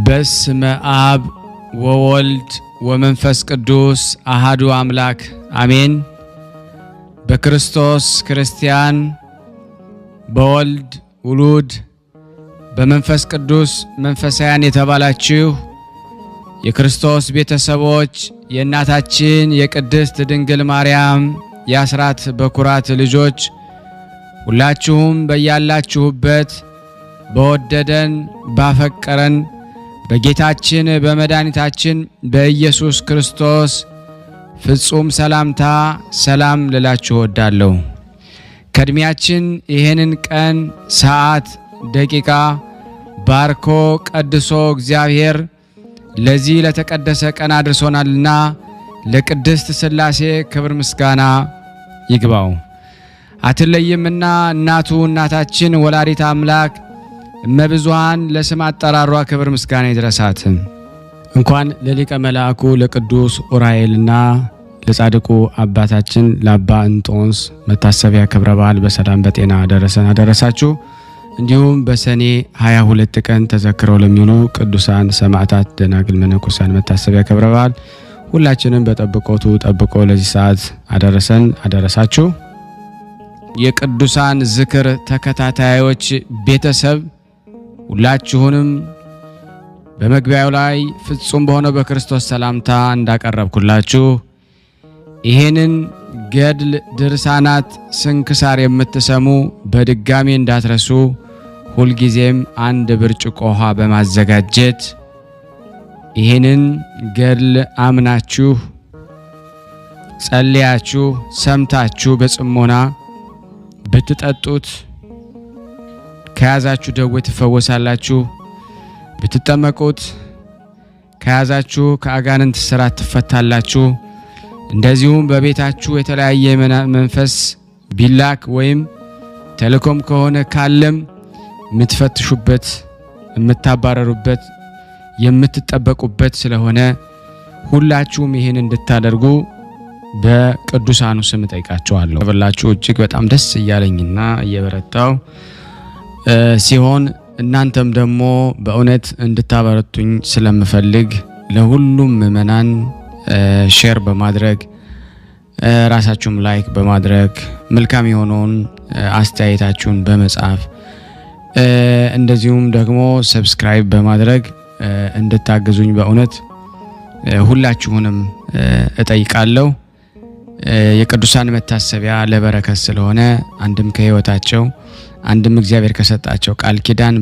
በስመ አብ ወወልድ ወመንፈስ ቅዱስ አሐዱ አምላክ አሜን። በክርስቶስ ክርስቲያን፣ በወልድ ውሉድ፣ በመንፈስ ቅዱስ መንፈሳውያን የተባላችሁ የክርስቶስ ቤተሰቦች የእናታችን የቅድስት ድንግል ማርያም የአስራት በኩራት ልጆች ሁላችሁም በያላችሁበት በወደደን ባፈቀረን በጌታችን በመድኃኒታችን በኢየሱስ ክርስቶስ ፍጹም ሰላምታ ሰላም ልላችሁ እወዳለሁ። ከእድሜያችን ይህንን ቀን ሰዓት ደቂቃ ባርኮ ቀድሶ እግዚአብሔር ለዚህ ለተቀደሰ ቀን አድርሶናልና ለቅድስት ሥላሴ ክብር ምስጋና ይግባው። አትለይምና እናቱ እናታችን ወላዲተ አምላክ እመብዙኃን ለስም አጠራሯ ክብር ምስጋና ይድረሳት። እንኳን ለሊቀ መልአኩ ለቅዱስ ኡራኤልና ለጻድቁ አባታችን ለአባ እንጦንስ መታሰቢያ ክብረ በዓል በሰላም በጤና አደረሳችሁ። እንዲሁም በሰኔ 22 ቀን ተዘክረው ለሚውሉ ቅዱሳን ሰማዕታት፣ ደናግል፣ መነኮሳት መታሰቢያ ክብረ በዓል ሁላችንም በጠብቆቱ ጠብቆ ለዚህ ሰዓት አደረሳችሁ። የቅዱሳን ዝክር ተከታታዮች ቤተሰብ ሁላችሁንም በመግቢያው ላይ ፍጹም በሆነው በክርስቶስ ሰላምታ እንዳቀረብኩላችሁ ይሄንን ገድል ድርሳናት ስንክሳር የምትሰሙ በድጋሚ እንዳትረሱ ሁልጊዜም አንድ ብርጭቆ ውሃ በማዘጋጀት ይሄንን ገድል አምናችሁ ጸልያችሁ ሰምታችሁ በጽሞና ብትጠጡት ከያዛችሁ ደዌ ትፈወሳላችሁ። ብትጠመቁት ከያዛችሁ ከአጋንንት ስራት ትፈታላችሁ። እንደዚሁም በቤታችሁ የተለያየ መንፈስ ቢላክ ወይም ተልኮም ከሆነ ካለም የምትፈትሹበት፣ የምታባረሩበት፣ የምትጠበቁበት ስለሆነ ሁላችሁም ይህን እንድታደርጉ በቅዱሳኑ ስም ጠይቃችኋለሁ። በላችሁ እጅግ በጣም ደስ እያለኝና እየበረታው ሲሆን እናንተም ደግሞ በእውነት እንድታበረቱኝ ስለምፈልግ ለሁሉም ምእመናን ሼር በማድረግ ራሳችሁም ላይክ በማድረግ መልካም የሆነውን አስተያየታችሁን በመጻፍ እንደዚሁም ደግሞ ሰብስክራይብ በማድረግ እንድታግዙኝ በእውነት ሁላችሁንም እጠይቃለሁ። የቅዱሳን መታሰቢያ ለበረከት ስለሆነ አንድም ከሕይወታቸው አንድም እግዚአብሔር ከሰጣቸው ቃል ኪዳን